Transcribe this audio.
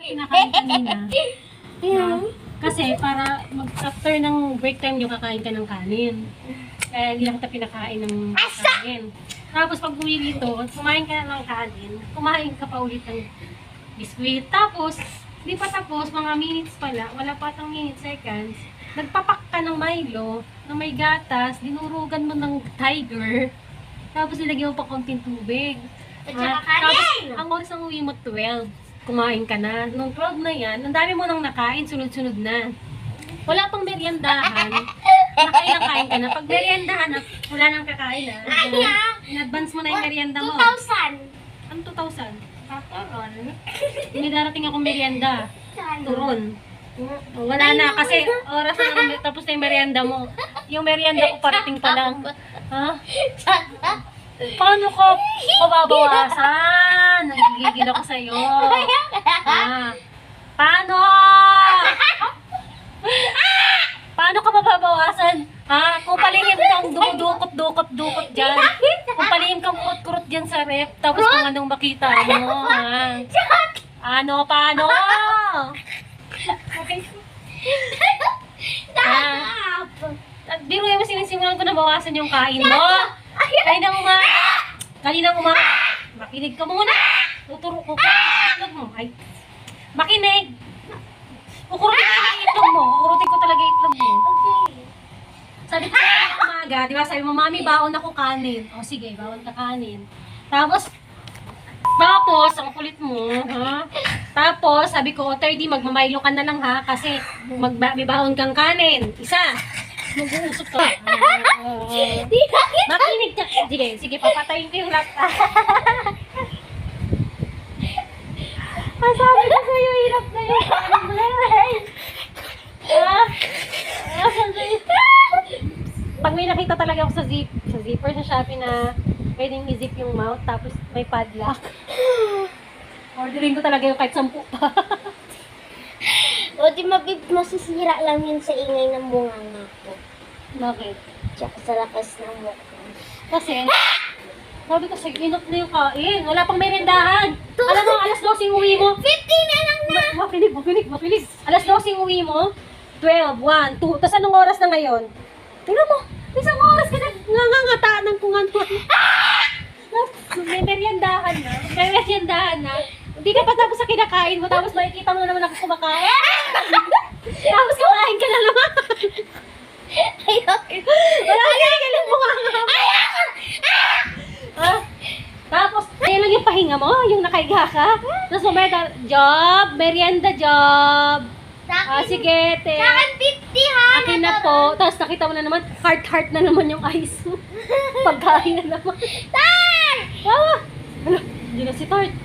kinakain kanina. Kasi para after ng break time yung kakain ka ng kanin. Kaya hindi na kita pinakain ng kanin. Tapos pag uwi dito, kumain ka na ng kanin, kumain ka pa ulit ng biskuit. Tapos, hindi pa tapos, mga minutes pala, wala pa tang minutes, seconds, nagpapak ka ng Milo, na may gatas, dinurugan mo ng Tiger, tapos nilagyan mo pa konting tubig. At saka Tapos, kanin! ang oras ng uwi mo, 12. Kumain ka na. Nung 12 na yan, ang dami mo nang nakain, sunod-sunod na. Wala pang meriendahan. Nakain ka na. Pag meriendahan na, wala nang kakain na. In-advance mo na yung merienda mo. 2,000. Ano 2,000? Kakaroon. May darating akong merienda. Turon. Wala na kasi oras na tapos na yung merienda mo. Yung merienda ko parating pa lang. Ha? Paano ko mababawasan? Nagigigil ako sa'yo. Ha? Paano? Paano ka mababawasan? Ha? Kung palihim kang dumudukot-dukot-dukot dyan. Kung palihim kang kurot-kurot dyan sa ref. Tapos kung anong makita mo. Ha? Ano? Paano? Biro yung sinisimulan ko na bawasan yung kain mo. Kaninang umaga. Makinig ka muna. Tuturo ko itlog mo. Ay. Makinig. Kukurutin ko yung itlog mo. Kukurutin ko talaga yung itlog mo. Sabi ko sa umaga, di ba? Sabi mo, mami, baon ako kanin. O sige, baon ka kanin. Tapos, ang kulit mo, ha? Tapos, sabi ko, 30, magmamaylo ka na lang, ha? Kasi, magbabaon kang kanin. Isa. Mag-uusap ka. Makinig ka. Sige, papatayin ko yung laptop. Sabi ko sa'yo, hirap na yung pag may nakita talaga ako sa zipper sa Shopee na pwedeng i-zip yung mouth, tapos may padlock. Ordering ko talaga yung kahit 10 pa. O di masisira lang yun sa ingay ng bunganga ko. Bakit? Tsaka sa lakas ng mukha. Kasi, sabi ko, sige, inok na yung kain. Wala pang merendahan. Alam mo, alas 12 yung uwi mo. 50 na lang na! Makinig. Alas 12 yung uwi mo. 12, 1, 2. Tapos anong oras na ngayon? Tingnan mo, isang oras ka na nangangataan kung ano. May meriendahan na. Hindi ka pa tapos sa kinakain mo, tapos makikita mo naman ako kumakain. Tapos kumain ka na naman. Wala ka galing mo nga. Ha? Tapos, ayun lang yung pahinga mo, yung nakaiga ka. Tapos mamaya, merienda job. Sige, te. Sa akin 50 ha! Akin na po. Tapos nakita mo na naman, heart na naman yung eyes mo. Pagkain na naman. Tar! Ano? Hindi na si Tart.